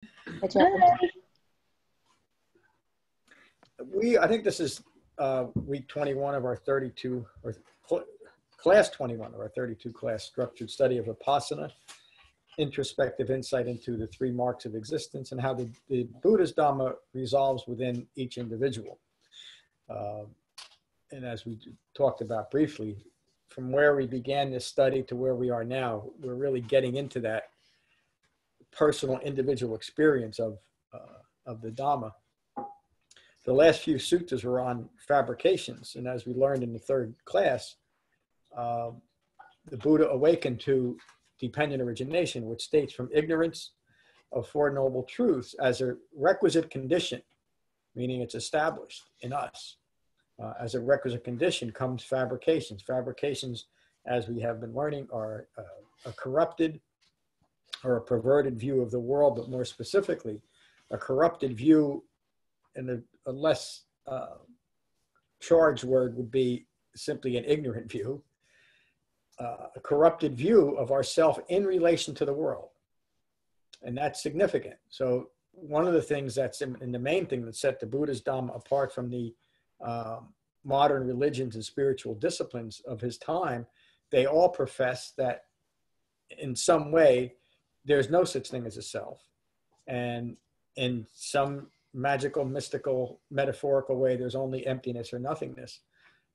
Hi. I think this is week 21 of our 32, or class 21 of our 32 class structured study of Vipassana, introspective insight into the three marks of existence and how the Buddha's Dhamma resolves within each individual. And as we talked about briefly, from where we began this study to where we are now, we're really getting into that personal individual experience of the Dhamma. The last few suttas were on fabrications, and as we learned in the third class, the Buddha awakened to dependent origination, which states from ignorance of Four Noble Truths as a requisite condition, meaning it's established in us. As a requisite condition comes fabrications. Fabrications, as we have been learning, are a corrupted or a perverted view of the world, but more specifically, a corrupted view, and a less charged word would be simply an ignorant view, a corrupted view of ourself in relation to the world. And that's significant. So one of the things that's in the main thing that set the Buddha's Dhamma apart from the modern religions and spiritual disciplines of his time, they all profess that in some way there's no such thing as a self. And in some magical, mystical, metaphorical way, there's only emptiness or nothingness.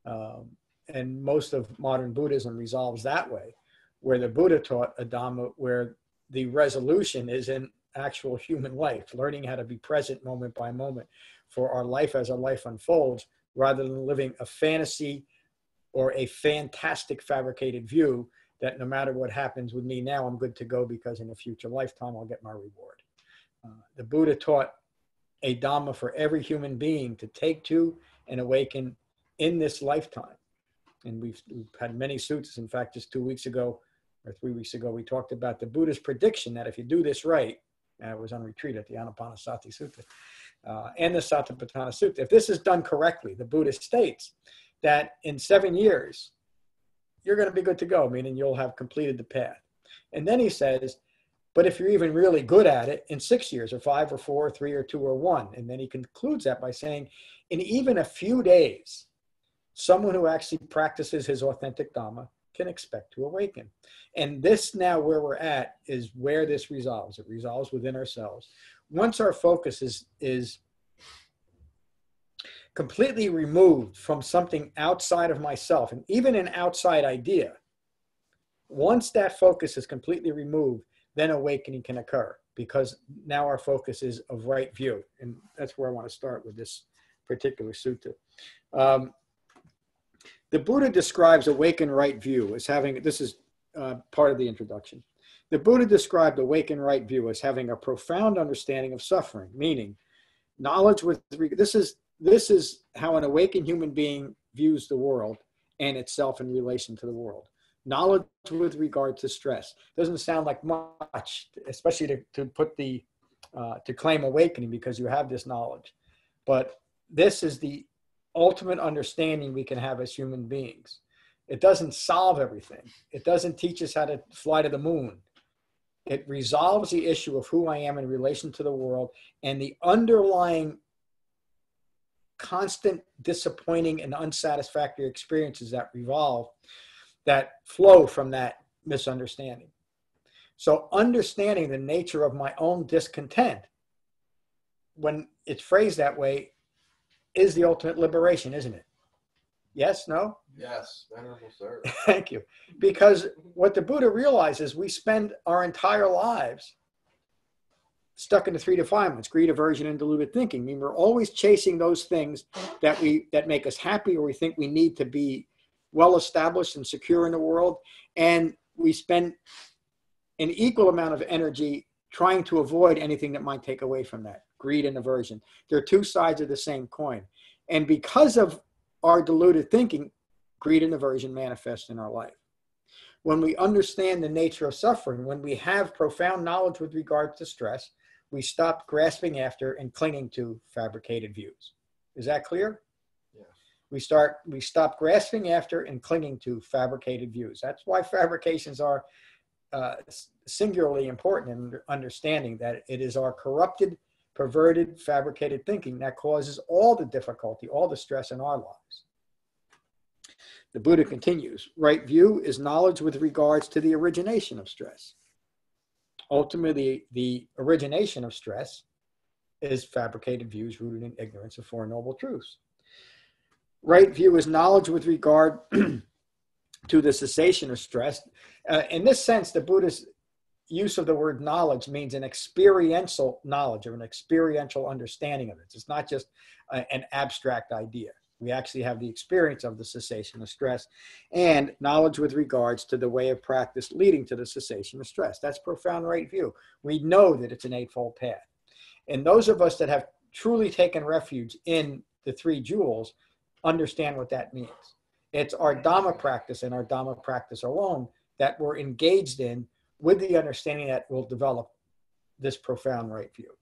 And most of modern Buddhism resolves that way, where the Buddha taught a Dhamma where the resolution is in actual human life, learning how to be present moment by moment for our life as our life unfolds, rather than living a fantasy or a fantastic fabricated view that no matter what happens with me now, I'm good to go because in a future lifetime, I'll get my reward. The Buddha taught a Dhamma for every human being to take to and awaken in this lifetime. And we've had many suttas. In fact, just 2 weeks ago or 3 weeks ago, we talked about the Buddha's prediction that if you do this right, and it was on retreat at the Anapanasati Sutta and the Satipatthana Sutta, if this is done correctly, the Buddha states that in 7 years, you're going to be good to go, meaning you'll have completed the path. And then he says, but if you're even really good at it, in 6 years, or 5 or 4 or 3 or 2 or 1. And then he concludes that by saying, in even a few days, someone who actually practices his authentic Dhamma can expect to awaken. And this now where we're at is where this resolves. It resolves within ourselves. Once our focus is completely removed from something outside of myself, and even an outside idea, once that focus is completely removed, then awakening can occur, because now our focus is of right view. And that's where I want to start with this particular sutta. The Buddha describes awakened right view as having, this is part of the introduction. The Buddha described awakened right view as having a profound understanding of suffering, meaning knowledge with, this is how an awakened human being views the world and itself in relation to the world. Knowledge with regard to stress. Doesn't sound like much, especially to put the, to claim awakening because you have this knowledge. But this is the ultimate understanding we can have as human beings. It doesn't solve everything. It doesn't teach us how to fly to the moon. It resolves the issue of who I am in relation to the world and the underlying constant disappointing and unsatisfactory experiences that flow from that misunderstanding. So understanding the nature of my own discontent, when it's phrased that way, is the ultimate liberation, isn't it? Yes, no? Yes, Venerable Sir. Thank you. Because what the Buddha realizes, we spend our entire lives stuck in the three defilements: greed, aversion, and deluded thinking. I mean, we're always chasing those things that make us happy, or we think we need to be well established and secure in the world. And we spend an equal amount of energy trying to avoid anything that might take away from that. Greed and aversion. They're two sides of the same coin. And because of our deluded thinking, greed and aversion manifest in our life. When we understand the nature of suffering, when we have profound knowledge with regard to stress, we stop grasping after and clinging to fabricated views. Is that clear? Yes. We stop grasping after and clinging to fabricated views. That's why fabrications are singularly important in understanding that it is our corrupted, perverted, fabricated thinking that causes all the difficulty, all the stress in our lives. The Buddha continues, right view is knowledge with regards to the origination of stress. Ultimately, the origination of stress is fabricated views rooted in ignorance of Four Noble Truths. Right view is knowledge with regard to the cessation of stress. In this sense, the Buddha's use of the word knowledge means an experiential knowledge or an experiential understanding of it. It's not just an abstract idea. We actually have the experience of the cessation of stress and knowledge with regards to the way of practice leading to the cessation of stress. That's profound right view. We know that it's an eightfold path. And those of us that have truly taken refuge in the three jewels understand what that means. It's our Dhamma practice and our Dhamma practice alone that we're engaged in with the understanding that we'll develop this profound right view.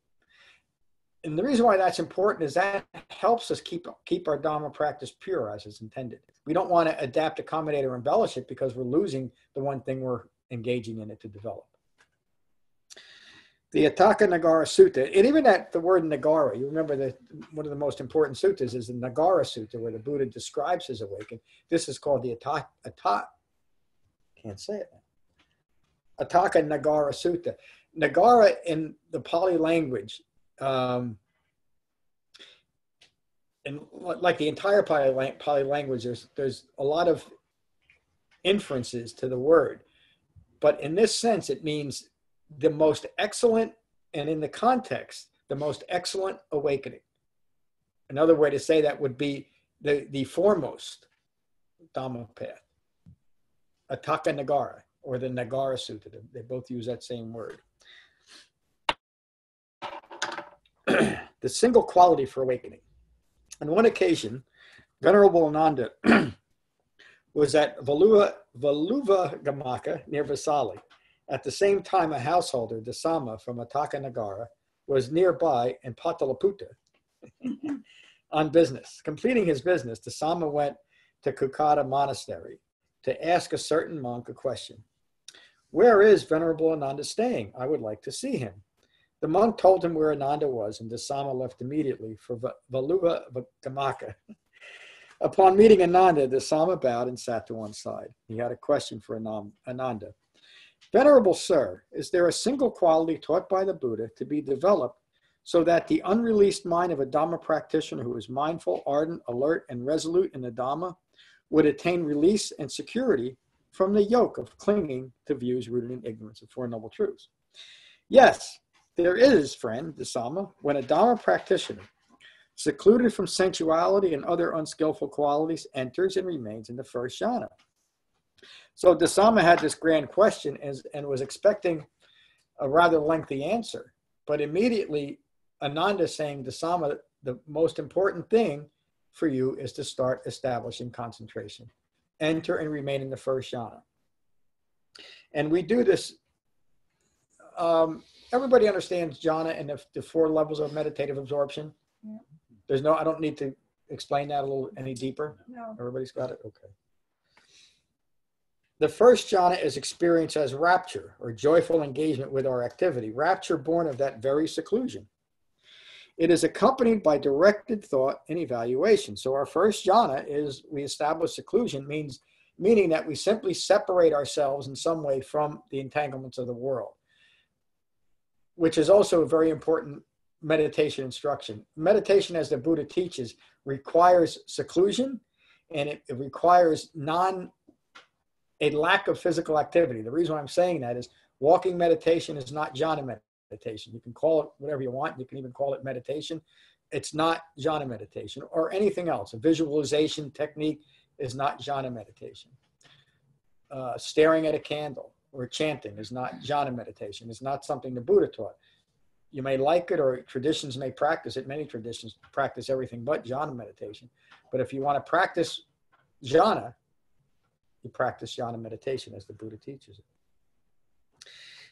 And the reason why that's important is that helps us keep our Dhamma practice pure as it's intended. We don't want to adapt, accommodate, or embellish it because we're losing the one thing we're engaging in it to develop. The Atthakanagara Sutta, and even the word Nagara, you remember that one of the most important suttas is the Nagara Sutta, where the Buddha describes his awakening. This is called the can't say it now. Atthakanagara Sutta. Nagara in the Pali language, and like the entire Pali language, there's a lot of inferences to the word. But in this sense, it means the most excellent, and in the context, the most excellent awakening. Another way to say that would be the foremost Dhamma path. Atthakanagara, or the Nagara Sutta. They both use that same word. The single quality for awakening. On one occasion, Venerable Ananda was at Valuvagamaka near Vesali. At the same time, a householder, Dasama from Aṭṭhakanagara, was nearby in Patalaputta on business. Completing his business, Dasama went to Kukata Monastery to ask a certain monk a question. Where is Venerable Ananda staying? I would like to see him. The monk told him where Ananda was, and Dasama left immediately for Valuvagamaka. Upon meeting Ananda, Dasama bowed and sat to one side. He had a question for Ananda. Venerable Sir, is there a single quality taught by the Buddha to be developed so that the unreleased mind of a Dhamma practitioner who is mindful, ardent, alert, and resolute in the Dhamma would attain release and security from the yoke of clinging to views rooted in ignorance of Four Noble Truths? Yes, there is, friend Dasama, when a Dhamma practitioner, secluded from sensuality and other unskillful qualities, enters and remains in the first jhana. So Dasama had this grand question and was expecting a rather lengthy answer. But immediately, Ananda saying, Dasama, the most important thing for you is to start establishing concentration. Enter and remain in the first jhana. And we do this, everybody understands jhana and the four levels of meditative absorption. Yeah. I don't need to explain that a little any deeper. No. Everybody's got it? Okay. The first jhana is experienced as rapture or joyful engagement with our activity, rapture born of that very seclusion. It is accompanied by directed thought and evaluation. So our first jhana is we establish seclusion, meaning that we simply separate ourselves in some way from the entanglements of the world, which is also a very important meditation instruction. Meditation, as the Buddha teaches, requires seclusion, and it requires a lack of physical activity. The reason why I'm saying that is walking meditation is not jhana meditation. You can call it whatever you want. You can even call it meditation. It's not jhana meditation or anything else. A visualization technique is not jhana meditation. Staring at a candle or chanting is not jhana meditation. It's not something the Buddha taught. You may like it, or traditions may practice it. Many traditions practice everything but jhana meditation. But if you want to practice jhana, you practice jhana meditation as the Buddha teaches it.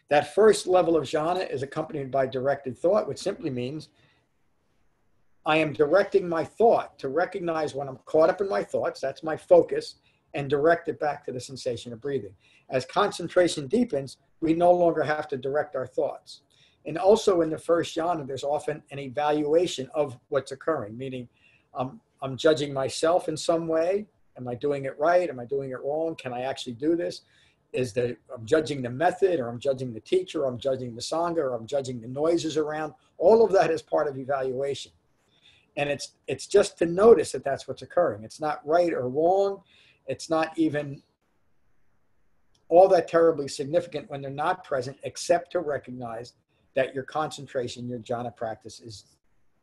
That first level of jhana is accompanied by directed thought, which simply means I am directing my thought to recognize when I'm caught up in my thoughts. That's my focus. and direct it back to the sensation of breathing. As concentration deepens, we no longer have to direct our thoughts. And also in the first jhana, there's often an evaluation of what's occurring, meaning I'm judging myself in some way. Am I doing it right? Am I doing it wrong? Can I actually do this? I'm judging the method, or I'm judging the teacher, or I'm judging the sangha, or I'm judging the noises around. All of that is part of evaluation. And it's just to notice that that's what's occurring. It's not right or wrong. It's not even all that terribly significant when they're not present, except to recognize that your concentration, your jhana practice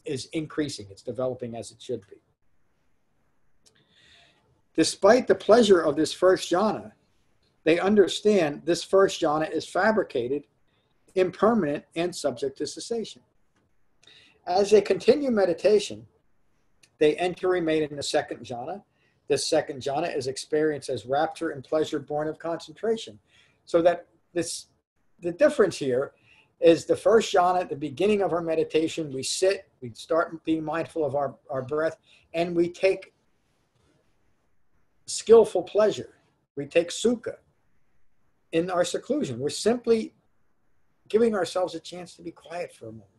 is increasing. It's developing as it should be. Despite the pleasure of this first jhana, they understand this first jhana is fabricated, impermanent, and subject to cessation. As they continue meditation, they enter remain in the second jhana. This second jhana is experienced as rapture and pleasure born of concentration. So that the difference here is the first jhana, at the beginning of our meditation, we sit, we start being mindful of our breath, and we take skillful pleasure. We take sukha in our seclusion. We're simply giving ourselves a chance to be quiet for a moment.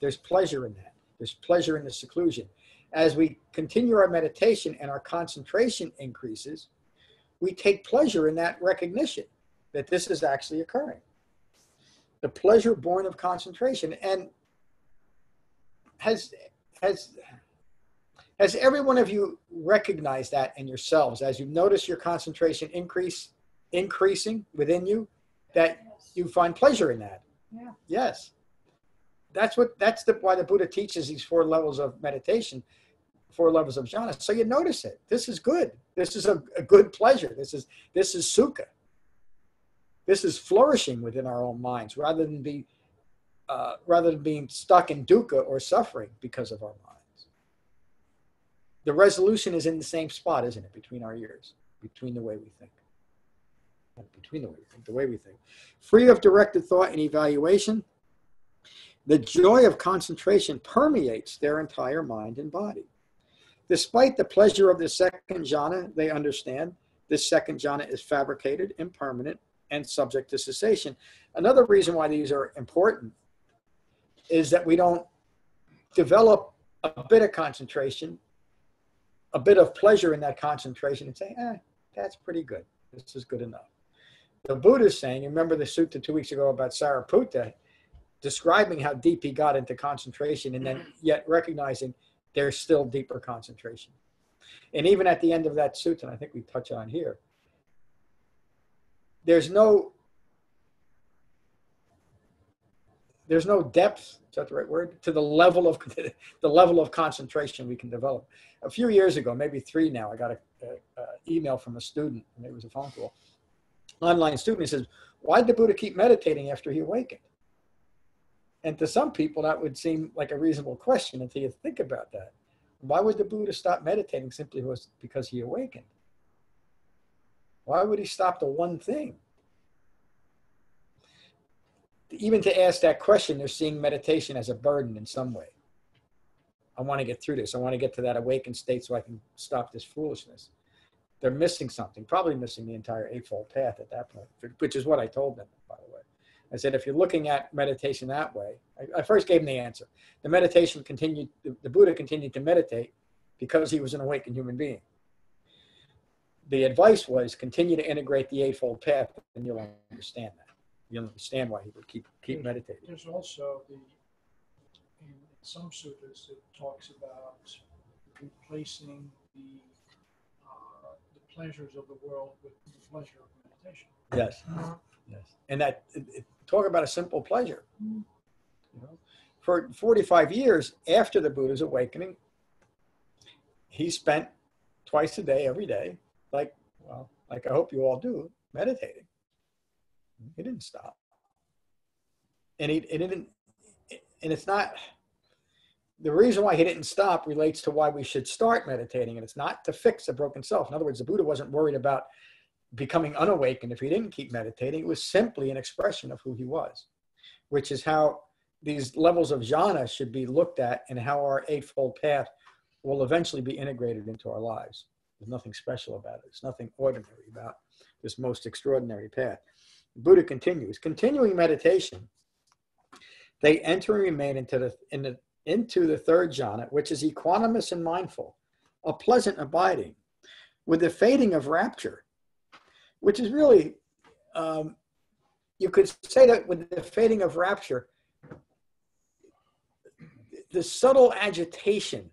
There's pleasure in that. There's pleasure in the seclusion. As we continue our meditation and our concentration increases, we take pleasure in that recognition that this is actually occurring. The pleasure born of concentration. And has every one of you recognized that in yourselves as you notice your concentration increasing within you, that you find pleasure in that? Yeah. Yes. That's why the Buddha teaches these 4 levels of meditation, 4 levels of jhana. So you notice it. This is good. This is a good pleasure. This is sukha. This is flourishing within our own minds, rather than being stuck in dukkha or suffering because of our minds. The resolution is in the same spot, isn't it? Between our ears, between the way we think. Not between the way we think, the way we think. Free of directed thought and evaluation, the joy of concentration permeates their entire mind and body. Despite the pleasure of the second jhana, they understand this second jhana is fabricated, impermanent, and subject to cessation. Another reason why these are important is that we don't develop a bit of concentration, a bit of pleasure in that concentration, and say, that's pretty good. This is good enough. The Buddha is saying, you remember the sutta 2 weeks ago about Sariputta, describing how deep he got into concentration, and then yet recognizing there's still deeper concentration. And even at the end of that sutta, and I think we touch on here, there's no depth, is that the right word, to the level of concentration we can develop. A few years ago, maybe 3 now, I got an email from a student, and it was a phone call, online student. He says, why did the Buddha keep meditating after he awakened? And to some people, that would seem like a reasonable question until you think about that. Why would the Buddha stop meditating simply because he awakened? Why would he stop the one thing? Even to ask that question, they're seeing meditation as a burden in some way. I want to get through this. I want to get to that awakened state so I can stop this foolishness. They're missing something, probably missing the entire Eightfold Path at that point, which is what I told them, by the way. I said, if you're looking at meditation that way, I first gave them the answer. The Buddha continued to meditate because he was an awakened human being. The advice was continue to integrate the Eightfold Path, and you'll understand that. You'll understand why he would keep meditating. There's also in some sutras it talks about replacing the pleasures of the world with the pleasure of meditation. Yes, yes, and that talk about a simple pleasure. You know, for 45 years after the Buddha's awakening, he spent twice a day, every day, like I hope you all do, meditating. He didn't stop, and it's not. The reason why he didn't stop relates to why we should start meditating, and it's not to fix a broken self. In other words, the Buddha wasn't worried about becoming unawakened if he didn't keep meditating. It was simply an expression of who he was, which is how these levels of jhana should be looked at and how our Eightfold Path will eventually be integrated into our lives. There's nothing special about it. There's nothing ordinary about this most extraordinary path. The Buddha continues, continuing meditation, they enter and remain into the third jhana, which is equanimous and mindful, a pleasant abiding, with the fading of rapture, which is really, you could say that with the fading of rapture, the subtle agitation,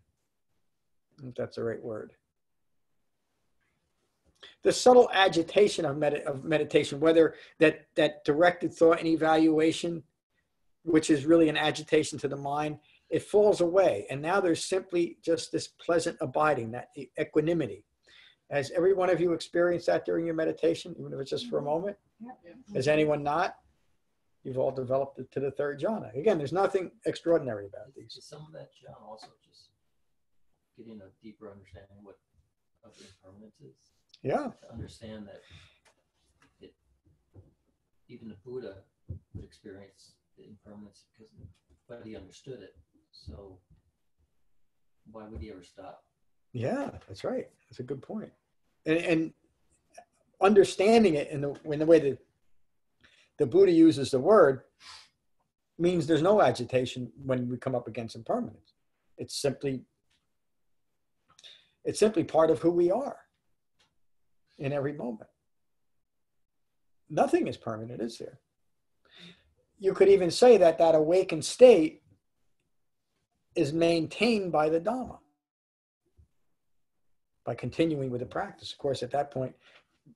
if that's the right word, the subtle agitation of meditation, whether that directed thought and evaluation, which is really an agitation to the mind, it falls away. And now there's simply just this pleasant abiding, that equanimity. Has every one of you experienced that during your meditation, even if it's just for a moment? Has anyone not? You've all developed it to the third jhana. Again, there's nothing extraordinary about these. Is some of that jhana also just getting a deeper understanding of impermanence is? Yeah. To understand that even the Buddha would experience the impermanence but he understood it. So why would he ever stop? Yeah, that's right. That's a good point. And understanding it in the way that the Buddha uses the word means there's no agitation when we come up against impermanence. It's simply part of who we are in every moment. Nothing is permanent, is there? You could even say that awakened state is maintained by the Dhamma, by continuing with the practice. Of course, at that point,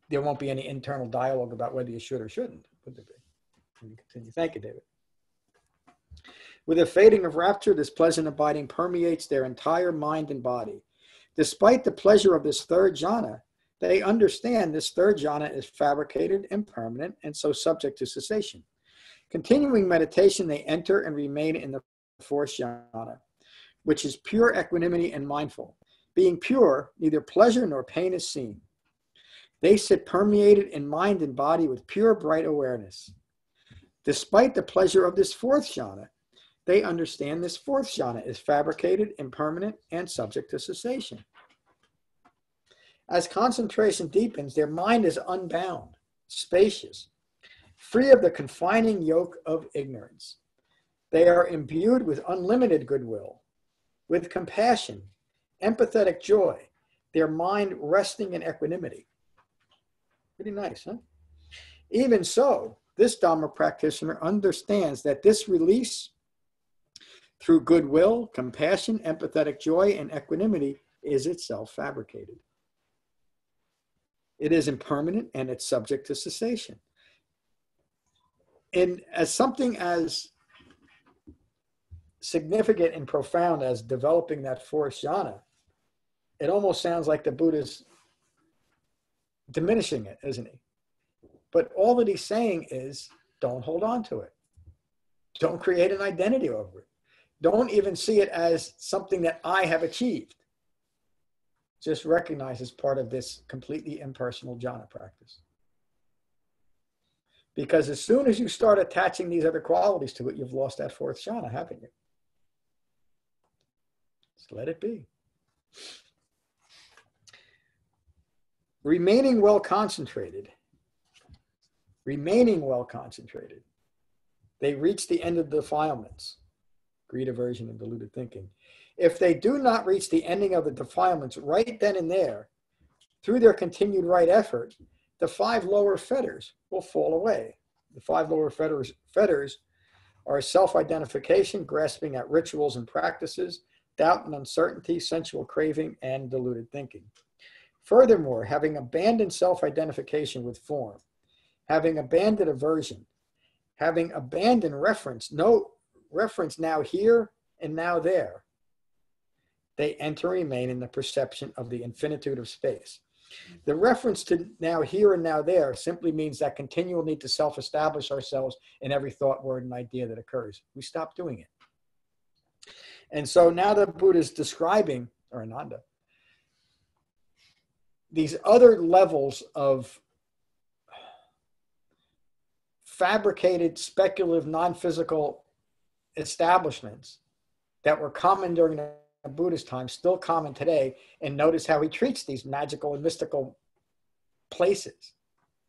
there won't be any internal dialogue about whether you should or shouldn't. Would there be? Let me continue. Thank you, David. With the fading of rapture, this pleasant abiding permeates their entire mind and body. Despite the pleasure of this third jhana, they understand this third jhana is fabricated, impermanent, and so subject to cessation. Continuing meditation, they enter and remain in the fourth jhana, which is pure equanimity and mindful. Being pure, neither pleasure nor pain is seen. They sit permeated in mind and body with pure, bright awareness. Despite the pleasure of this fourth jhana, they understand this fourth jhana is fabricated, impermanent, and subject to cessation. As concentration deepens, their mind is unbound, spacious, free of the confining yoke of ignorance. They are imbued with unlimited goodwill, with compassion, empathetic joy, their mind resting in equanimity. Pretty nice, huh? Even so, this Dhamma practitioner understands that this release through goodwill, compassion, empathetic joy, and equanimity is itself fabricated. It is impermanent and it's subject to cessation. And as something as significant and profound as developing that fourth jhana, it almost sounds like the Buddha's diminishing it, isn't he? But all that he's saying is, don't hold on to it. Don't create an identity over it. Don't even see it as something that I have achieved. Just recognize as part of this completely impersonal jhana practice. Because as soon as you start attaching these other qualities to it, you've lost that fourth jhana, haven't you? Just let it be. Remaining well concentrated, they reach the end of the defilements, greed, aversion, and deluded thinking. If they do not reach the ending of the defilements right then and there, through their continued right effort, the 5 lower fetters will fall away. The 5 lower fetters are self-identification, grasping at rituals and practices, doubt and uncertainty, sensual craving, and deluded thinking. Furthermore, having abandoned self-identification with form, having abandoned aversion, having abandoned reference, no reference now here and now there, they enter and remain in the perception of the infinitude of space. The reference to now here and now there simply means that continual need to self-establish ourselves in every thought, word, and idea that occurs. We stop doing it. And so now the Buddha is describing, or Ananda, these other levels of fabricated, speculative, non-physical establishments that were common during the the Buddha's time, still common today, and notice how he treats these magical and mystical places.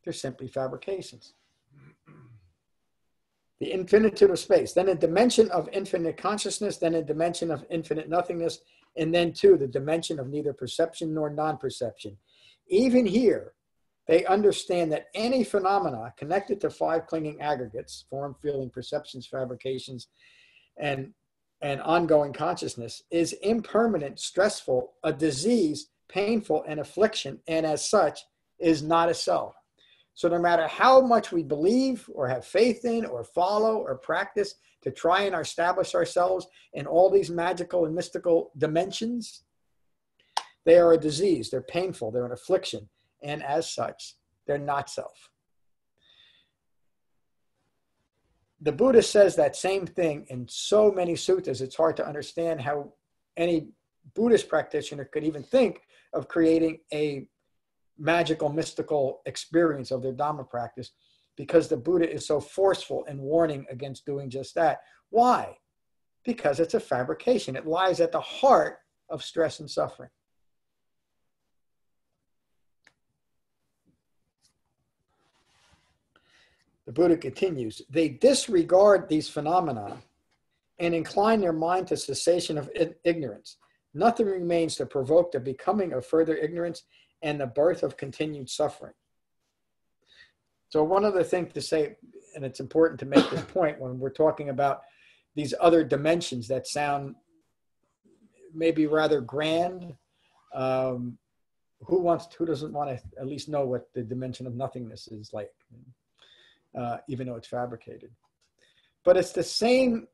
They're simply fabrications. The infinitude of space, then a dimension of infinite consciousness, then a dimension of infinite nothingness, and then two, the dimension of neither perception nor non-perception. Even here, they understand that any phenomena connected to five clinging aggregates, form, feeling, perceptions, fabrications, and ongoing consciousness, is impermanent, stressful, a disease, painful, and affliction, and as such is not a self. So no matter how much we believe or have faith in or follow or practice to try and establish ourselves in all these magical and mystical dimensions, they are a disease, they're painful, they're an affliction, and as such, they're not self. The Buddha says that same thing in so many suttas, it's hard to understand how any Buddhist practitioner could even think of creating a magical, mystical experience of their Dhamma practice, because the Buddha is so forceful and warning against doing just that. Why? Because it's a fabrication. It lies at the heart of stress and suffering. The Buddha continues, they disregard these phenomena and incline their mind to cessation of ignorance. Nothing remains to provoke the becoming of further ignorance and the birth of continued suffering. So one other thing to say, and it's important to make this point when we're talking about these other dimensions that sound maybe rather grand. Who doesn't want to at least know what the dimension of nothingness is like, even though it's fabricated? But it's the same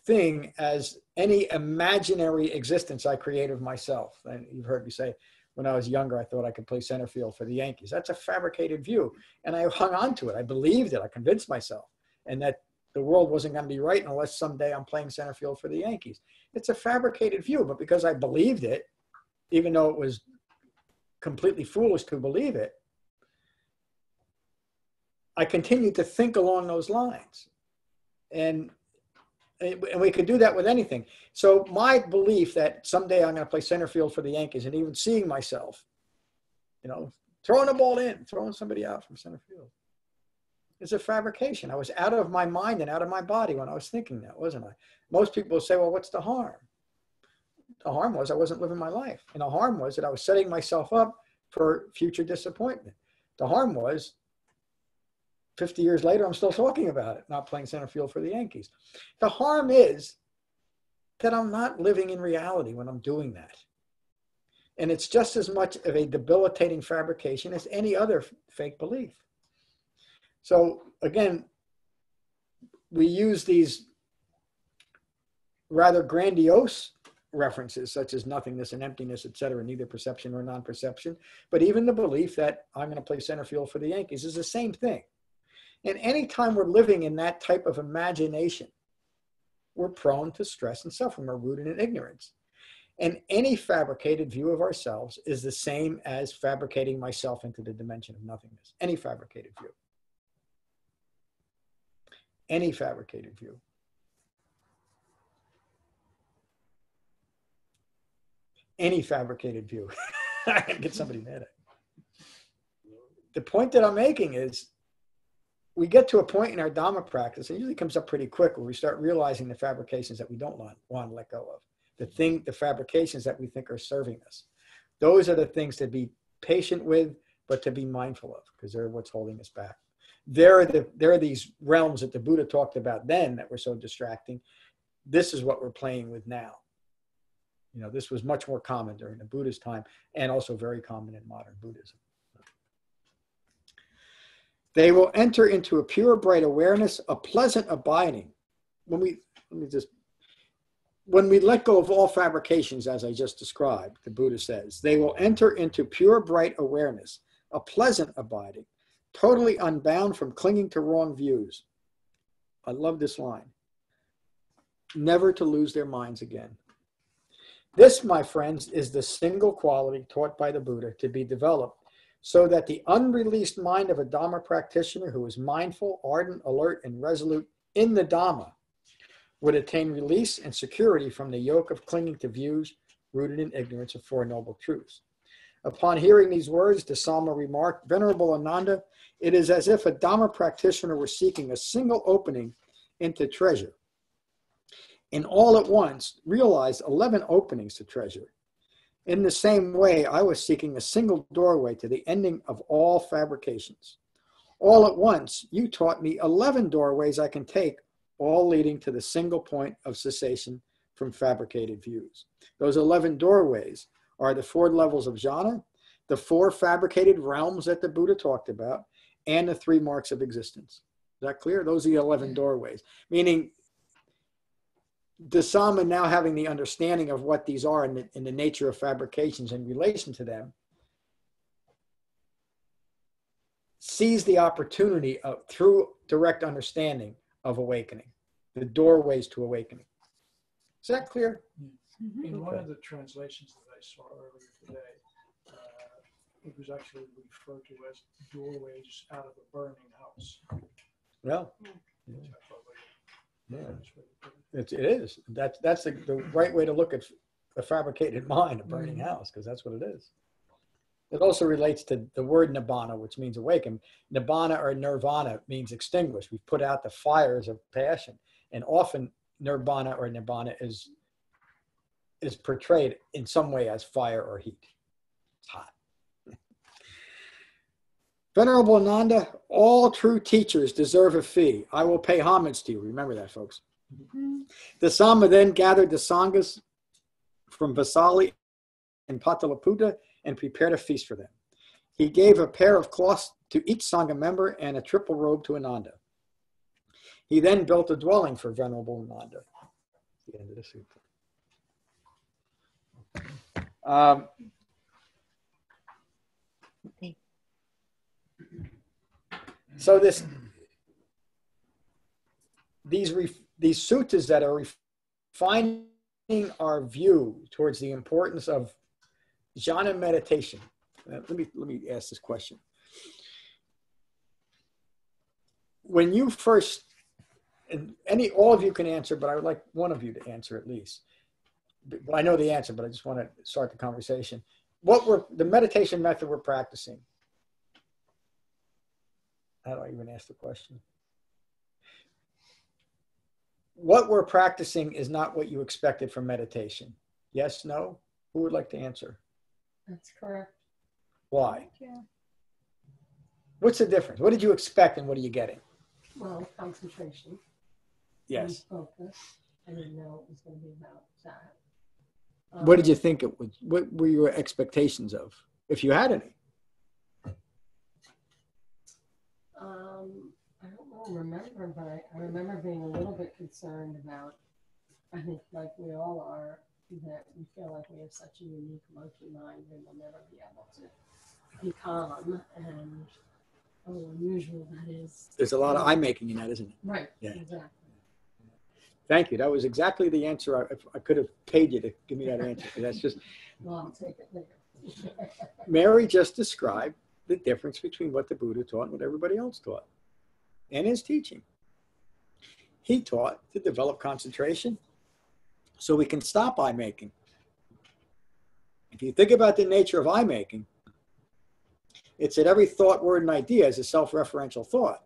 thing as any imaginary existence I create of myself. And you've heard me say, when I was younger, I thought I could play center field for the Yankees. That's a fabricated view. And I hung on to it. I believed it. I convinced myself. And that the world wasn't going to be right unless someday I'm playing center field for the Yankees. It's a fabricated view. But because I believed it, even though it was completely foolish to believe it, I continued to think along those lines. And we could do that with anything. So my belief that someday I'm going to play center field for the Yankees, and even seeing myself, throwing a ball in, throwing somebody out from center field, is a fabrication. I was out of my mind and out of my body when I was thinking that, wasn't I? Most people say, well, what's the harm? The harm was I wasn't living my life. And the harm was that I was setting myself up for future disappointment. The harm was 50 years later, I'm still talking about it, not playing center field for the Yankees. The harm is that I'm not living in reality when I'm doing that. And it's just as much of a debilitating fabrication as any other fake belief. So again, we use these rather grandiose references such as nothingness and emptiness, etc., neither perception nor non-perception. But even the belief that I'm going to play center field for the Yankees is the same thing. And anytime we're living in that type of imagination, we're prone to stress and suffering. We're rooted in ignorance. And any fabricated view of ourselves is the same as fabricating myself into the dimension of nothingness. Any fabricated view. Any fabricated view. Any fabricated view. I can get somebody mad at it. The point that I'm making is, we get to a point in our Dhamma practice, it usually comes up pretty quick, where we start realizing the fabrications that we don't want to let go of. The fabrications that we think are serving us. Those are the things to be patient with, but to be mindful of, because they're what's holding us back. There are these realms that the Buddha talked about then that were so distracting. This is what we're playing with now. This was much more common during the Buddha's time, and also very common in modern Buddhism. They will enter into a pure, bright awareness, a pleasant abiding. When we let go of all fabrications, as I just described, the Buddha says, they will enter into pure, bright awareness, a pleasant abiding, totally unbound from clinging to wrong views. I love this line. Never to lose their minds again. This, my friends, is the single quality taught by the Buddha to be developed so that the unreleased mind of a Dhamma practitioner who is mindful, ardent, alert, and resolute in the Dhamma would attain release and security from the yoke of clinging to views rooted in ignorance of Four Noble Truths. Upon hearing these words, Dasama remarked, Venerable Ananda, it is as if a Dhamma practitioner were seeking a single opening into treasure, and all at once realized 11 openings to treasure. In the same way, I was seeking a single doorway to the ending of all fabrications. All at once, you taught me 11 doorways I can take, all leading to the single point of cessation from fabricated views. Those 11 doorways are the 4 levels of jhana, the 4 fabricated realms that the Buddha talked about, and the 3 marks of existence. Is that clear? Those are the 11 doorways. Meaning, Dasama, now having the understanding of what these are and the nature of fabrications in relation to them, sees the opportunity of, through direct understanding of awakening, the doorways to awakening. Is that clear? In one of the translations that I saw earlier today, it was actually referred to as doorways out of a burning house. Well, Which I thought was yeah. a nice way to put it. It is. That's the right way to look at a fabricated mind, a burning house, because that's what it is. It also relates to the word nibbana, which means awaken. Nibbana or nirvana means extinguish. We've put out the fires of passion. And often nirvana or nibbana is portrayed in some way as fire or heat. It's hot. Venerable Ananda, all true teachers deserve a fee. I will pay homage to you. Remember that, folks. Dasama then gathered the sanghas from Vasali and Pataliputra and prepared a feast for them. He gave a pair of cloths to each sangha member and a triple robe to Ananda. He then built a dwelling for Venerable Ananda. The end of the sutta. So these suttas that are refining our view towards the importance of jhana meditation. Let me ask this question. When you first, and all of you can answer, but I would like one of you to answer at least. I know the answer, but I just want to start the conversation. The meditation method we're practicing? How do I even ask the question? What we're practicing is not what you expected from meditation. Yes, no? Who would like to answer? That's correct. Why? Yeah. What's the difference? What did you expect and what are you getting? Well, concentration. Yes. And focus. I didn't know it was going to be about that. What did you think it would? What were your expectations of, if you had any? I don't remember, but I remember being a little bit concerned about, I think like we all are, that we feel like we have such a unique monkey mind and we'll never be able to be calm, and how unusual that is. There's a lot of eye making in that, isn't it? Right, Yeah. exactly. Thank you. That was exactly the answer. I could have paid you to give me that answer. That's just, Well, I'll take it later. Mary just described the difference between what the Buddha taught and what everybody else taught and his teaching. He taught to develop concentration so we can stop eye making. If you think about the nature of eye making, it's that every thought, word, and idea is a self-referential thought.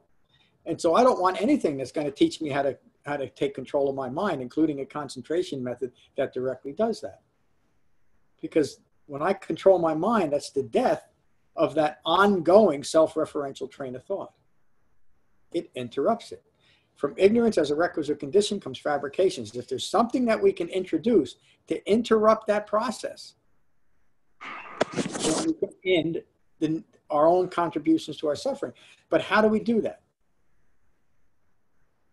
And so I don't want anything that's going to teach me how to take control of my mind, including a concentration method that directly does that. Because when I control my mind, that's the death of that ongoing self-referential train of thought. It interrupts it. From ignorance as a requisite condition comes fabrications. If there's something that we can introduce to interrupt that process, then we can end our own contributions to our suffering. But how do we do that?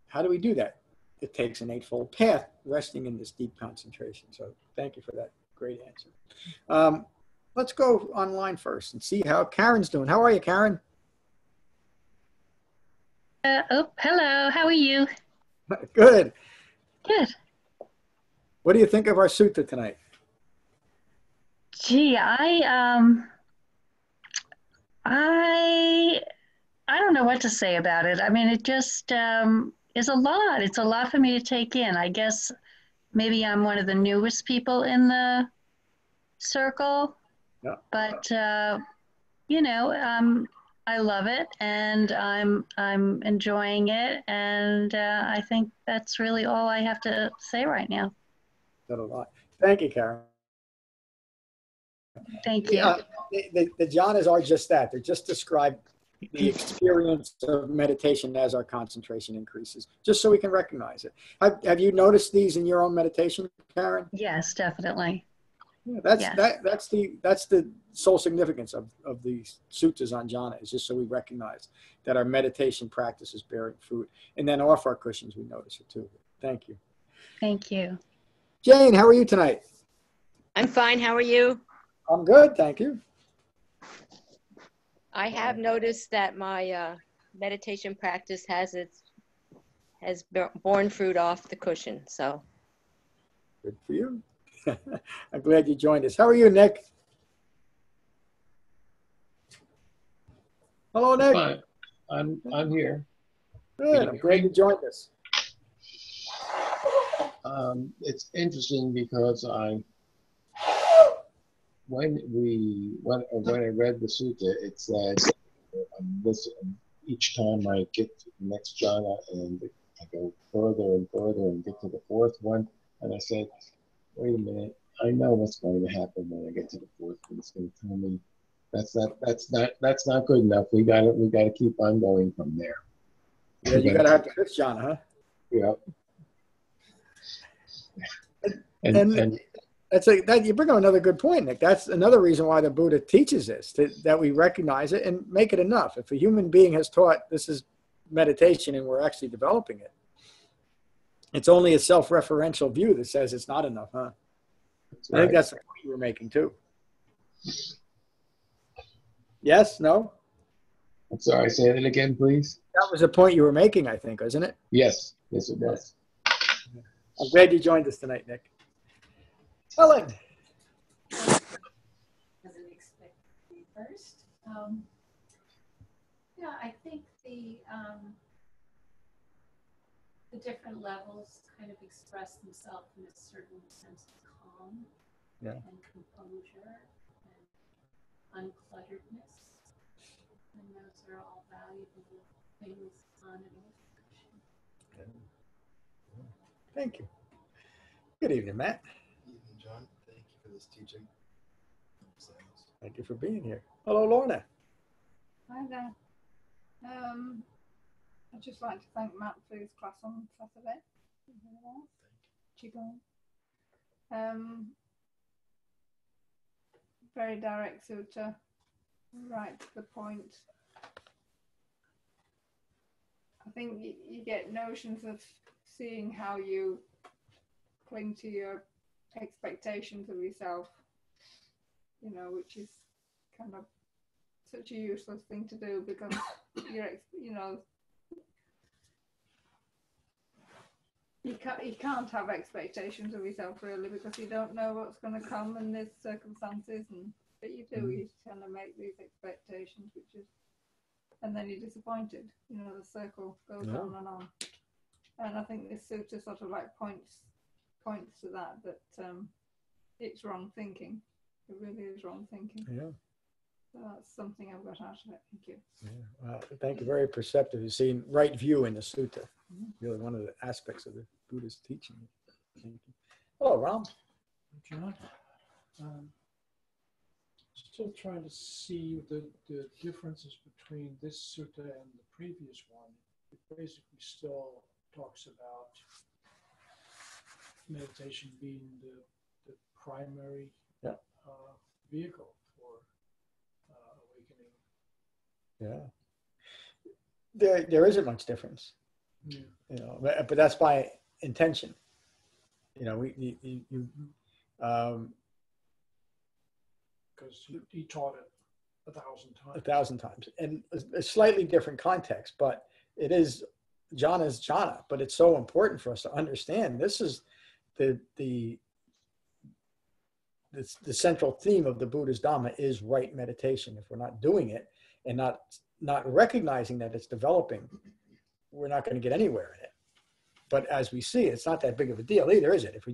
How do we do that? It takes an eightfold path, resting in this deep concentration. So thank you for that great answer. Let's go online first and see how Karen's doing. How are you, Karen? Hello. How are you? Good. Good. What do you think of our sutta tonight? Gee, I don't know what to say about it. I mean, it just is a lot. It's a lot for me to take in. I guess maybe I'm one of the newest people in the circle, Yeah. but you know, I love it, and I'm enjoying it, and I think that's really all I have to say right now. Said a lot. Thank you, Karen. Thank you. Yeah, the jhanas are just that. They're just describe the experience of meditation as our concentration increases, just so we can recognize it. Have you noticed these in your own meditation, Karen? Yes, definitely. Yeah, that's Yes. that's the sole significance of these suttas on jhana, is just so we recognize that our meditation practice is bearing fruit. And then off our cushions, we notice it too. Thank you. Thank you. Jane, how are you tonight? I'm fine. How are you? I'm good, thank you. I have noticed that my meditation practice has borne fruit off the cushion. So Good for you. I'm glad you joined us. How are you, Nick? Hello, Nick. Fine. I'm here. Good. I'm glad you joined us. It's interesting because when I read the sutta, it said each time I get to the next jhana and I go further and further and get to the fourth one, and I said, wait a minute, I know what's going to happen when I get to the fourth one. It's going to tell me that's not good enough. We got to keep on going from there. Yeah, you got to have the fifth jhana, huh? Yeah. And that's that you bring up another good point, Nick. That's another reason why the Buddha teaches this, that we recognize it and make it enough. If a human being has taught this is meditation and we're actually developing it, it's only a self-referential view that says it's not enough, huh? That's I think right. that's the point you were making too. Yes? No? I'm sorry, say that again, please. That was the point you were making, I think, isn't it? Yes, it was. I'm glad you joined us tonight, Nick. Helen. Wasn't expecting me first. Yeah, I think the different levels kind of express themselves in a certain sense of calm, Yeah. and composure and unclutteredness, and those are all valuable things on and off the cushion. Thank you. Good evening, Matt. Evening, John. Thank you for this teaching. Thank you for being here. Hello, Lorna. Hi there. I'd just like to thank Matt for his class on Saturday. Qigong. Very direct sutta, right to the point. I think you get notions of seeing how you cling to your expectations of yourself, you know, which is kind of such a useless thing to do, because you can't have expectations of yourself really, because you don't know what's going to come and there's circumstances, but you do. You kind of make these expectations, and then you're disappointed. You know, the circle goes on and on. And I think this sutta sort of like points to that it's wrong thinking. It really is wrong thinking. Yeah. So that's something I've got out of it. Thank you. Yeah. Well, thank you. Very perceptive. You've seen right view in the sutta. Really one of the aspects of the Buddha's teaching. Thank you. Hello, Ram. John, still trying to see the differences between this sutta and the previous one. It basically still talks about meditation being the primary vehicle for awakening. Yeah. There isn't much difference. Yeah. You know, but that's by intention. You know, Because he taught it 1,000 times. 1,000 times, and a slightly different context, but it is jhana's jhana. But it's so important for us to understand this is the central theme of the Buddha's Dhamma is right meditation. If we're not doing it and not recognizing that it's developing, we're not going to get anywhere in it. But as we see, it's not that big of a deal either, is it? If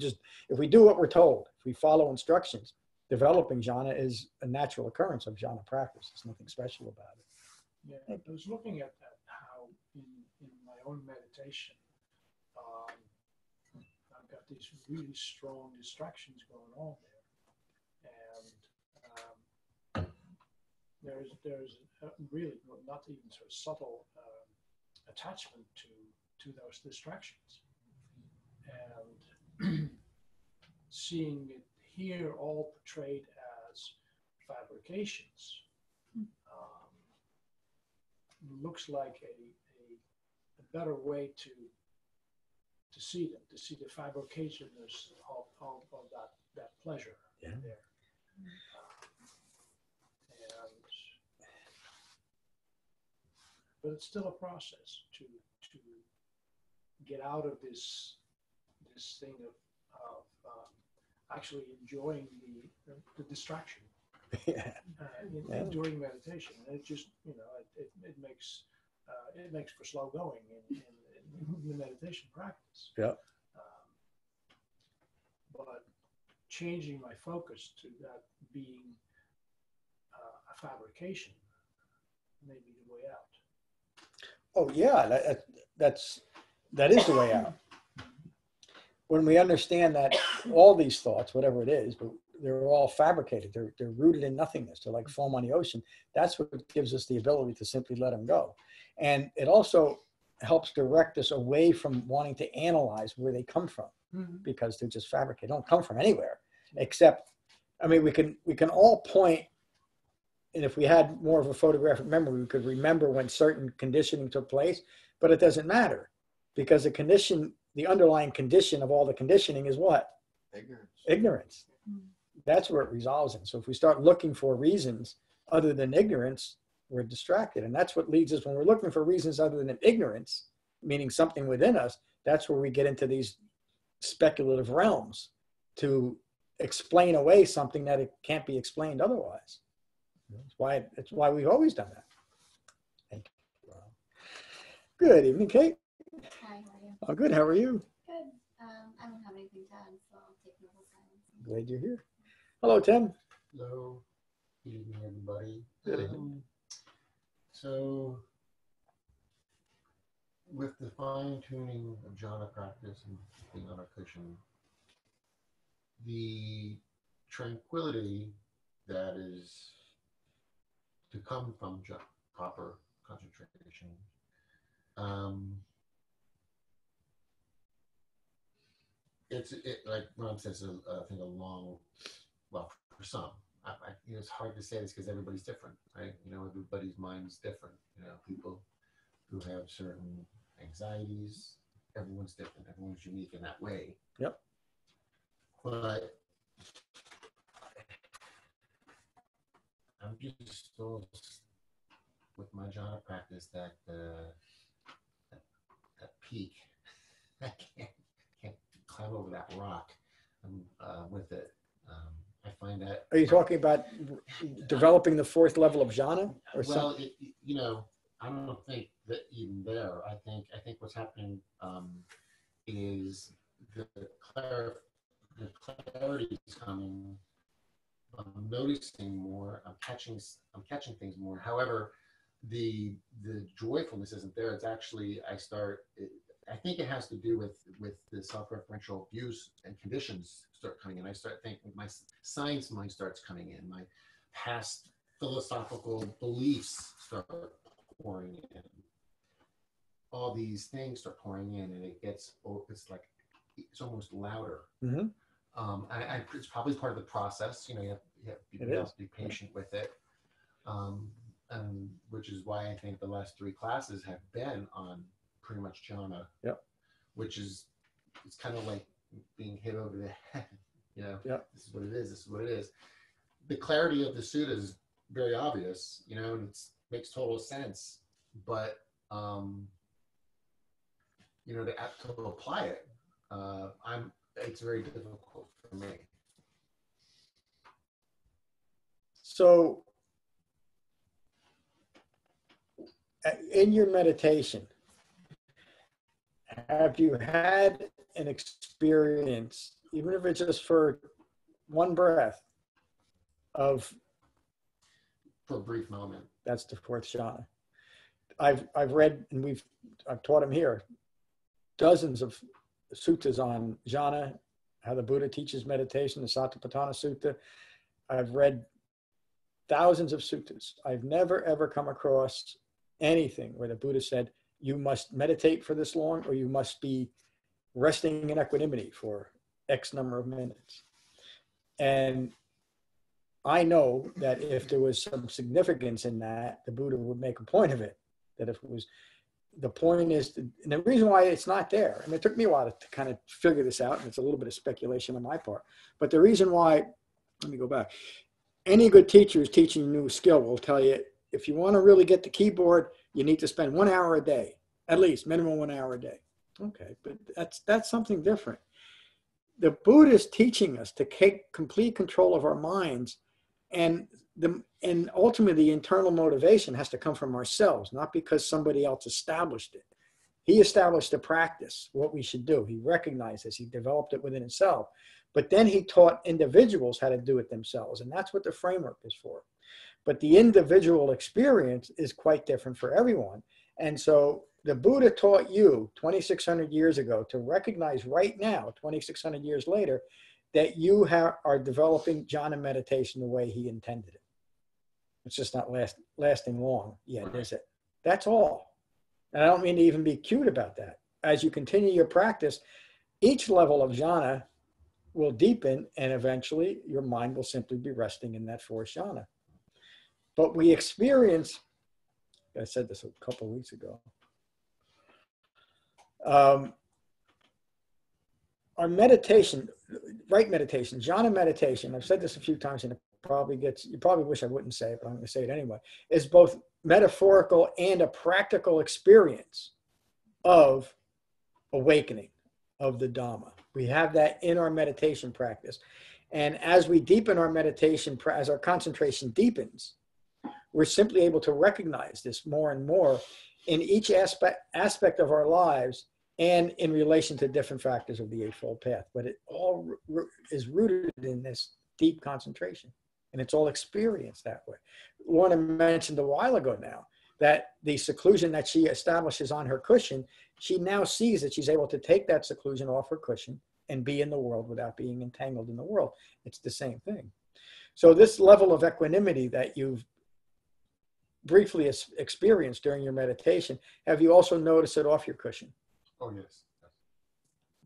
we do what we're told, if we follow instructions, developing jhana is a natural occurrence of jhana practice. There's nothing special about it. Yeah, I was looking at how in my own meditation, I've got these really strong distractions going on there, and there's really not even sort of subtle attachment to those distractions, and seeing it here all portrayed as fabrications looks like a better way to see them, to see the fabricationness of that pleasure there. But it's still a process to get out of this thing of actually enjoying the distraction during meditation. And it just, it makes for slow going in the meditation practice. Yeah. But changing my focus to that being a fabrication may be the way out. Oh yeah, that is the way out. When we understand that all these thoughts, whatever it is, but they're all fabricated. They're rooted in nothingness. They're like foam on the ocean. That's what gives us the ability to simply let them go. And it also helps direct us away from wanting to analyze where they come from, because they're just fabricated. They don't come from anywhere, except, I mean, we can all point, and if we had more of a photographic memory, we could remember when certain conditioning took place, but it doesn't matter, because the underlying condition of all the conditioning is what? Ignorance. That's where it resolves in. So if we start looking for reasons other than ignorance, we're distracted. And that's what leads us, when we're looking for reasons other than ignorance, meaning something within us, that's where we get into these speculative realms to explain away something that it can't be explained otherwise. It's why we've always done that. Thank you. Good evening, Kate. Hi, how are you? Oh, good. How are you? Good. I don't have anything to add, so I'll take the whole silence. Glad you're here. Hello, Tim. Hello. Good evening, everybody. Good evening. So, with the fine-tuning of jhana practice and being on a cushion, the tranquility that is to come from proper concentration, it's like Ron says, I think for some, it's hard to say this because everybody's different, right? Everybody's mind is different. People who have certain anxieties, everyone's different. Everyone's unique in that way. Yep. But I'm just still with my jhana practice that peak, I can't climb over that rock. With it. I find that. Are you talking about developing the fourth level of jhana, or something? I don't think that even there. I think what's happening is the clarity is coming. I'm noticing more. I'm catching things more. However, the joyfulness isn't there. It's actually I think it has to do with the self-referential views and conditions start coming in. I start thinking, my science mind starts coming in. My past philosophical beliefs start pouring in. All these things start pouring in, and it's almost louder. Mm-hmm. It's probably part of the process. You have to be patient with it. Which is why I think the last 3 classes have been on pretty much jhana. Yep. Which is, it's kind of like being hit over the head. Yep. This is what it is. This is what it is. The clarity of the sutta is very obvious, and it makes total sense. But to apply it, it's very difficult for me. So, in your meditation, have you had an experience, even if it's just for one breath, of, For a brief moment. that's the fourth jhana. I've read, and I've taught him here, dozens of suttas on jhana, how the Buddha teaches meditation, the Satipatthana Sutta. I've read thousands of suttas. I've never ever come across anything where the Buddha said, you must meditate for this long, or you must be resting in equanimity for X number of minutes. And I know that if there was some significance in that, the Buddha would make a point of it. That if it was, the point is, and the reason why it's not there, and it took me a while to kind of figure this out, and it's a little bit of speculation on my part, but the reason why, let me go back. Any good teacher who's teaching a new skill will tell you, if you want to really get the keyboard, you need to spend 1 hour a day, at least minimum 1 hour a day. Okay, but that's something different. The Buddha is teaching us to take complete control of our minds, and ultimately the internal motivation has to come from ourselves, not because somebody else established it. He established the practice, what we should do. He recognized this. He developed it within himself. But then he taught individuals how to do it themselves, and that's what the framework is for. But the individual experience is quite different for everyone. And so the Buddha taught you 2,600 years ago to recognize right now, 2,600 years later, that you are developing jhana meditation the way he intended it. It's just not lasting long yet, is it? That's all. And I don't mean to even be cute about that. As you continue your practice, each level of jhana will deepen, and eventually your mind will simply be resting in that fourth jhana. But we experience, I said this a couple of weeks ago, our meditation, right meditation, jhana meditation, I've said this a few times and it probably gets, you probably wish I wouldn't say it, but I'm going to say it anyway, is both metaphorical and a practical experience of awakening of the Dhamma. We have that in our meditation practice. And as we deepen our meditation, as our concentration deepens, we're simply able to recognize this more and more in each aspect of our lives and in relation to different factors of the Eightfold Path. But it all is rooted in this deep concentration, and it's all experienced that way. Lorna mentioned a while ago now that the seclusion that she establishes on her cushion, she now sees that she's able to take that seclusion off her cushion and be in the world without being entangled in the world. It's the same thing. So this level of equanimity that you've briefly experienced during your meditation, have you also noticed it off your cushion? Oh, yes.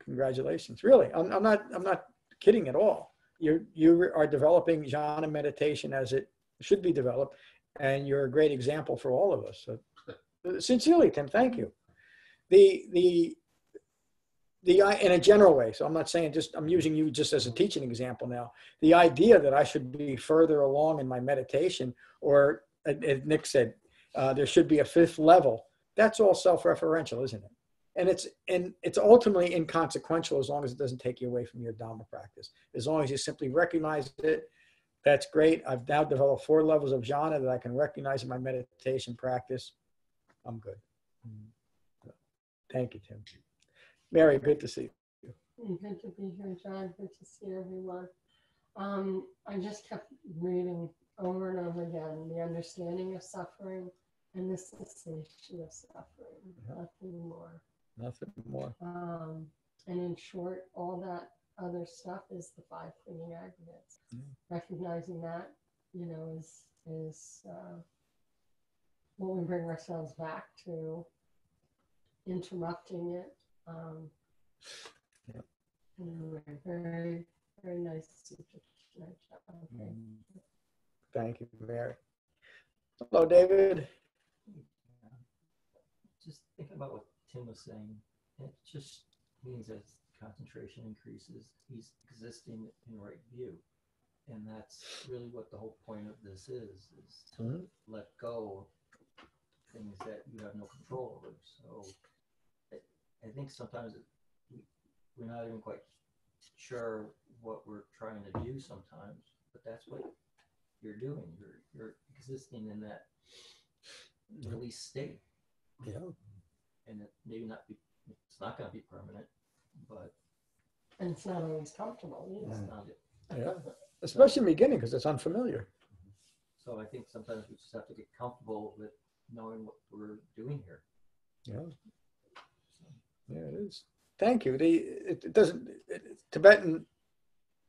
Congratulations. Really, I'm not kidding at all. You are developing jhana meditation as it should be developed, and you're a great example for all of us. So, sincerely, Tim, thank you. In a general way, so I'm not saying just, I'm using you just as a teaching example now. The idea that I should be further along in my meditation, or as Nick said, there should be a fifth level. That's all self-referential, isn't it? And it's ultimately inconsequential as long as it doesn't take you away from your Dhamma practice. As long as you simply recognize it, that's great. I've now developed 4 levels of jhana that I can recognize in my meditation practice. I'm good. Thank you, Tim. Mary, good to see you. Good to be here, John. Good to see everyone. I just kept reading over and over again the understanding of suffering and the cessation of suffering. Nothing more. Nothing more. And in short, all that other stuff is the 5 clinging aggregates. Recognizing that, is what we bring ourselves back to, interrupting it. Anyway, very, very nice teacher tonight, John. Thank you, Mary. Hello, David. Just thinking about what Tim was saying, it just means as concentration increases, he's existing in right view. And that's really what the whole point of this is to let go of things that you have no control over. So I think sometimes we're not even quite sure what we're trying to do sometimes, but that's what you're doing. You're existing in that release state. Yeah. And it maybe not It's not going to be permanent, but And it's not always comfortable either. it's not. Yeah. Especially in the beginning, because it's unfamiliar. So I think sometimes we just have to get comfortable with knowing what we're doing here. Yeah. Yeah, it is. Thank you. Tibetan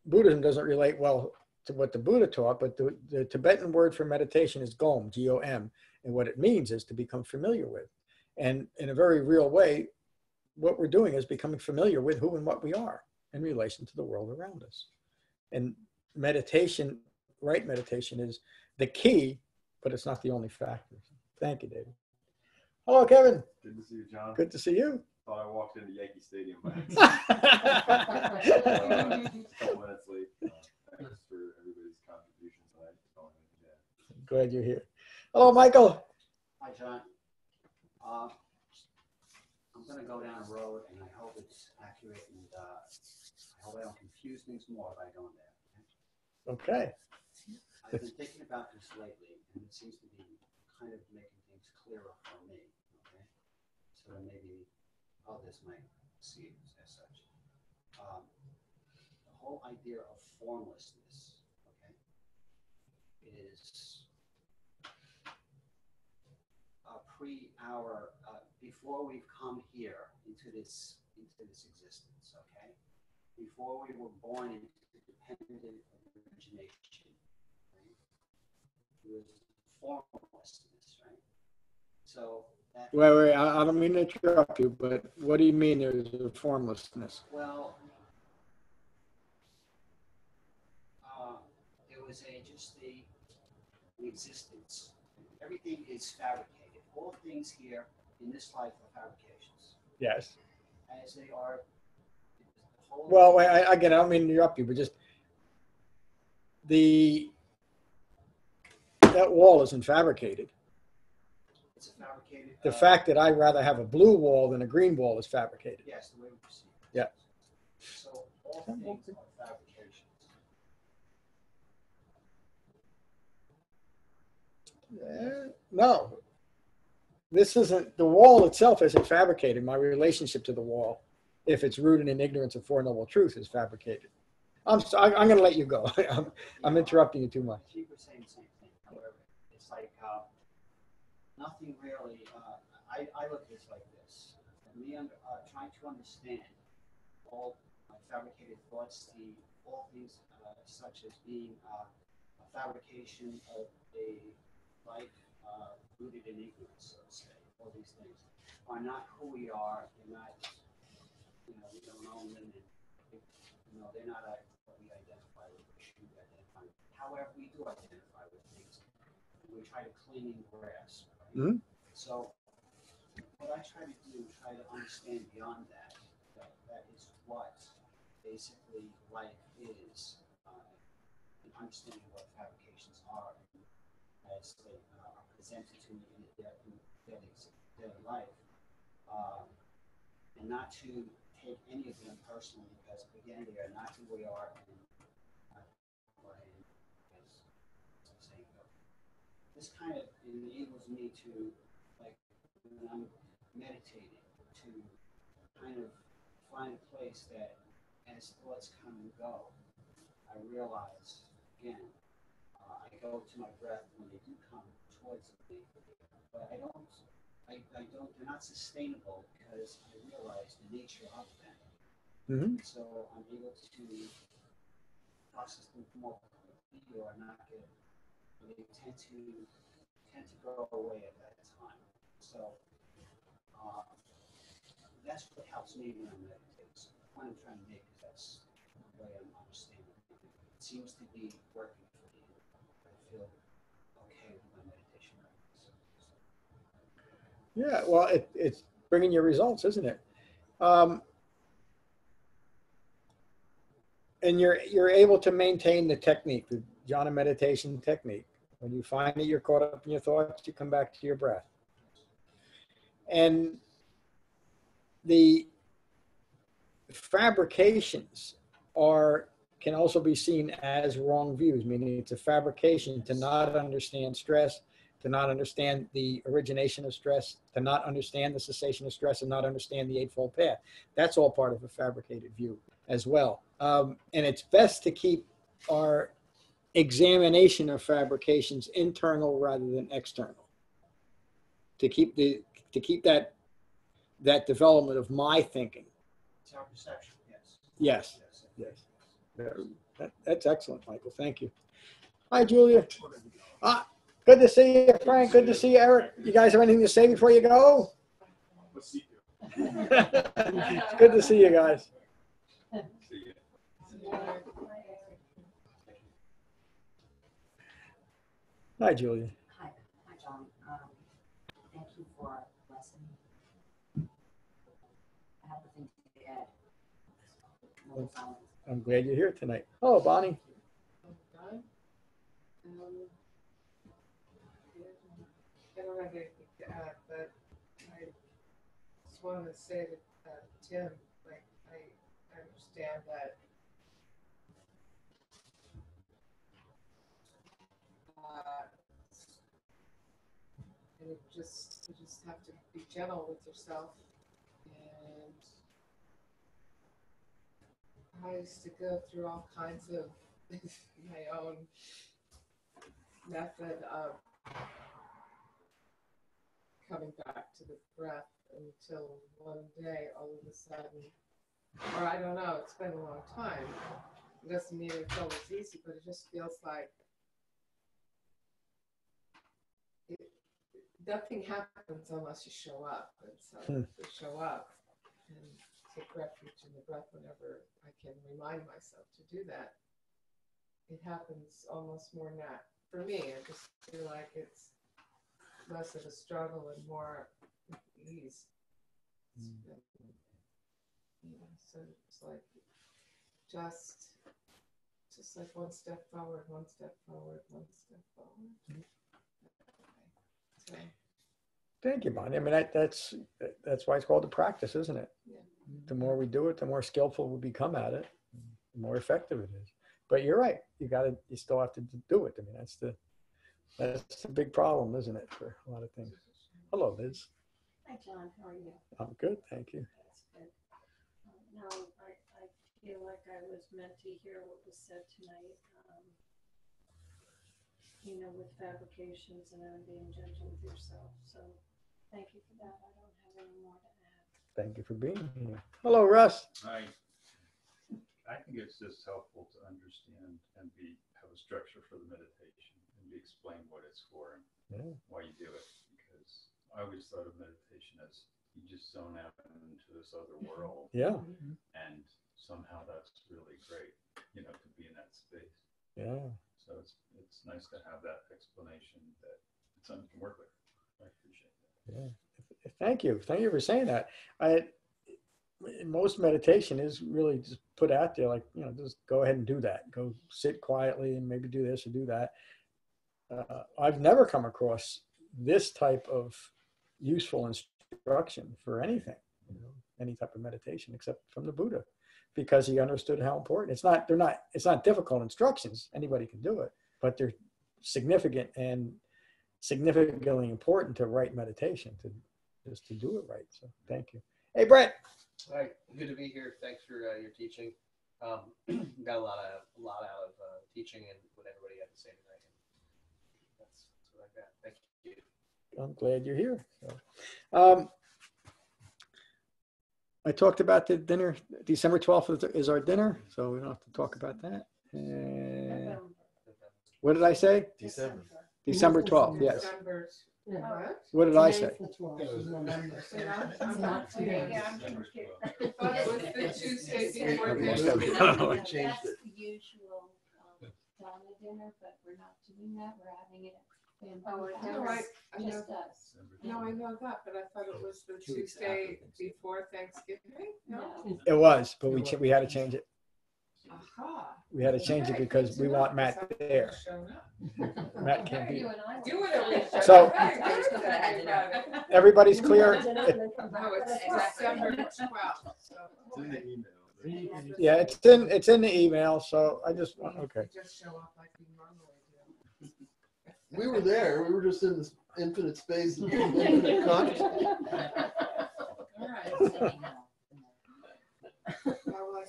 Buddhism doesn't relate well to what the Buddha taught, but the Tibetan word for meditation is Gom, G-O-M. And what it means is to become familiar with. And in a very real way, what we're doing is becoming familiar with who and what we are in relation to the world around us. And meditation, right meditation, is the key, but it's not the only factor. Thank you, David. Hello, Kevin. Good to see you, John. Good to see you. Thought I walked into Yankee Stadium by accident. Just a couple minutes late. Thanks for everybody's contributions tonight. Glad you're here. Hello, Michael. Hi, John. I'm going to go down a road, and I hope it's accurate, and I hope I don't confuse things more by going there. Okay. I've been thinking about this lately, and it seems to be kind of making things clearer for me. Okay, so maybe others might see it as such. The whole idea of formlessness, okay, is before we've come here into this existence, okay? Before we were born into dependent origination, right? It was formlessness, right? So that. Wait, I don't mean to interrupt you, but what do you mean there's a formlessness? Well, it was just the existence. Everything is fabricated. All things here in this life are fabrications. Yes. As they are. Well, wait, again, I don't mean to interrupt you, but just that wall isn't fabricated. It's a fabricated. The fact that I'd rather have a blue wall than a green wall is fabricated. Yes, the way we perceive it. Yeah. So all things are fabrications. No. This isn't, the wall itself isn't fabricated. My relationship to the wall, if it's rooted in ignorance of Four Noble Truths, is fabricated. I'm going to let you go. I'm interrupting you too much. I think we're saying the same thing. However, it's like nothing really. I look at this like this. Me trying to understand all my fabricated thoughts, all things such as being a fabrication of a life rooted in ignorance, so to say. All these things are not who we are. They're not, we don't own them. And, they're not what we identify with or should identify with. However, we do identify with things. And we try to cling and grasp. Right? Mm-hmm. So what I try to do is try to understand beyond that is what basically life is, and understanding what fabrications are as they are presented to me in daily life, and not to take any of them personally, because again, they are not who we are, and not who I am, as I'm saying. This kind of enables me to, like, when I'm meditating, to kind of find a place that, as thoughts come and go, I realize, again, I go to my breath when they do come towards me, but they're not sustainable because I realize the nature of them. Mm-hmm. So I'm able to process them more quickly or not get, they tend to go away at that time. So that's what helps me when I'm meditating. So the point I'm trying to make is that's the way I'm understanding it. It seems to be working for me. I feel okay with my meditation practice. Yeah, well, it's bringing you results, isn't it? And you're able to maintain the technique, the jhana meditation technique. When you find that you're caught up in your thoughts, you come back to your breath. And the fabrications can also be seen as wrong views, meaning it's a fabrication to not understand stress, to not understand the origination of stress, to not understand the cessation of stress, and not understand the Eightfold Path. That's all part of a fabricated view as well. And it's best to keep our examination of fabrications internal rather than external. To keep that development of my thinking. It's our perception, yes. Yes. That's excellent, Michael. Thank you. Hi, Julia. Good to see you, Frank. Good to see you, Eric. You guys have anything to say before you go? Good to see you guys. Hi, Julia. Hi, John. Thank you for the lesson. I have a thing to add. I'm glad you're here tonight. Oh, Bonnie. I don't have anything to add, but I just want to say to Tim, like, I understand that and you just have to be gentle with yourself. And I used to go through all kinds of my own method of coming back to the breath until one day, all of a sudden, or I don't know, it's been a long time. It doesn't mean it's always easy, but it just feels like nothing happens unless you show up. And so to show up and take refuge in the breath whenever I can remind myself to do that, it happens almost more nat. For me, I just feel like it's less of a struggle and more ease. So it's like just like one step forward, one step forward, one step forward. So, Thank you, Bonnie. I mean, that's why it's called a practice, isn't it? yeah. The more we do it, the more skillful we become at it, the more effective it is. But you're right. You still have to do it. I mean, that's the big problem, isn't it, for a lot of things. Hello, Liz. Hi, John. How are you? I'm good, thank you. That's good. No, I feel like I was meant to hear what was said tonight. With fabrications and being gentle with yourself. So thank you for that. I don't have any more to add. Thank you for being here. Hello, Russ. I think it's just helpful to understand and have a structure for the meditation and explain what it's for and why you do it. Because I always thought of meditation as you just zone out into this other world. Yeah. And somehow that's really great, to be in that space. Yeah. So it's nice to have that explanation that it's something you can work with. I appreciate that. Yeah. Thank you. Thank you for saying that. Most meditation is really just put out there, like, just go ahead and do that. Go sit quietly and maybe do this or do that. I've never come across this type of useful instruction for anything, any type of meditation, except from the Buddha, because he understood how important. It's not difficult instructions. Anybody can do it, but they're significant and significantly important to right meditation, to do it right. So thank you. Hey, Brett. Hi, good to be here. Thanks for your teaching. Got a lot out of teaching and what everybody had to say tonight. That's what I got. Thank you. I'm glad you're here. So, I talked about the dinner. December 12th is our dinner, so we don't have to talk about that. And what did I say? December 12th, yes. What did I say? Yeah, I'm confused. The Tuesday before Thanksgiving. That's the usual Dhamma dinner, but we're not doing that. We're having it just us. No, I know that, but I thought it was the Tuesday before Thanksgiving. No. It was, but we had to change it. Aha. We had to change it because we want Matt there. Matt can't be. So everybody's clear. No, it's December 12th. It's in the email. Yeah, it's in the email. So I just want Just show up like we normally do. We were there. We were just in this infinite space and infinite consciousness.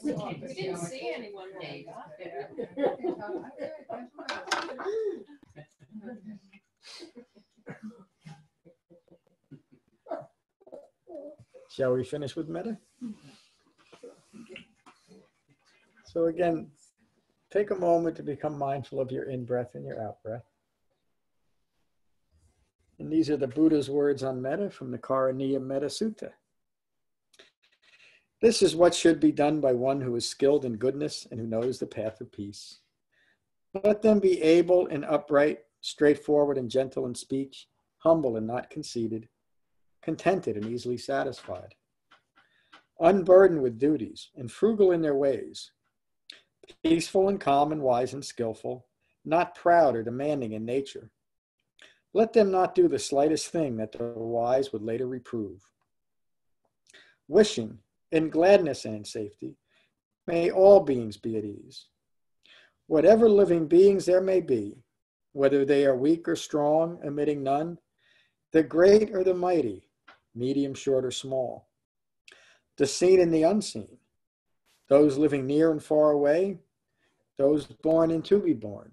We didn't see anyone when we got there. Shall we finish with metta? So again, take a moment to become mindful of your in-breath and your out-breath. And these are the Buddha's words on metta from the Karaniya Metta Sutta. This is what should be done by one who is skilled in goodness and who knows the path of peace. Let them be able and upright, straightforward and gentle in speech, humble and not conceited, contented and easily satisfied, unburdened with duties and frugal in their ways, peaceful and calm and wise and skillful, not proud or demanding in nature. Let them not do the slightest thing that the wise would later reprove. Wishing, in gladness and in safety, may all beings be at ease. Whatever living beings there may be, whether they are weak or strong, omitting none, the great or the mighty, medium, short, or small, the seen and the unseen, those living near and far away, those born and to be born,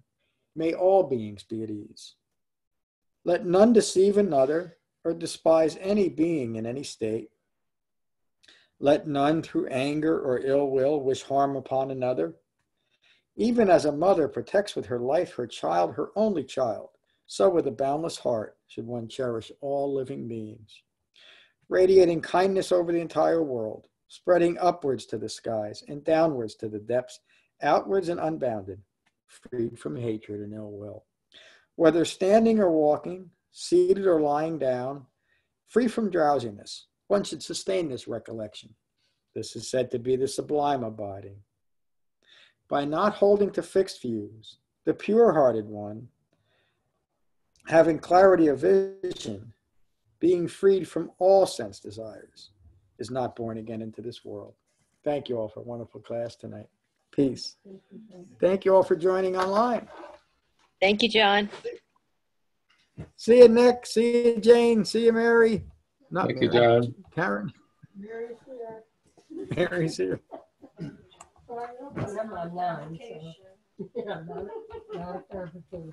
may all beings be at ease. Let none deceive another or despise any being in any state. Let none through anger or ill will wish harm upon another. Even as a mother protects with her life her child, her only child, so with a boundless heart should one cherish all living beings. Radiating kindness over the entire world, spreading upwards to the skies and downwards to the depths, outwards and unbounded, freed from hatred and ill will. Whether standing or walking, seated or lying down, free from drowsiness, one should sustain this recollection. This is said to be the sublime abiding. By not holding to fixed views, the pure-hearted one, having clarity of vision, being freed from all sense desires, is not born again into this world. Thank you all for a wonderful class tonight. Peace. Thank you all for joining online. Thank you, John. See you, Nick. See you, Jane. See you, Mary. Not Thank Mary. you, John. Karen. Mary's here. Mary's here. Well, I don't put them online, so. Yeah, not a clarification.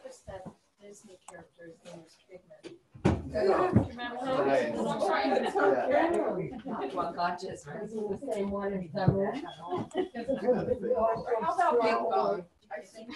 Just that Disney character's name is Pigment. Well, God just right. The same one as Dhamma. How about you? I think.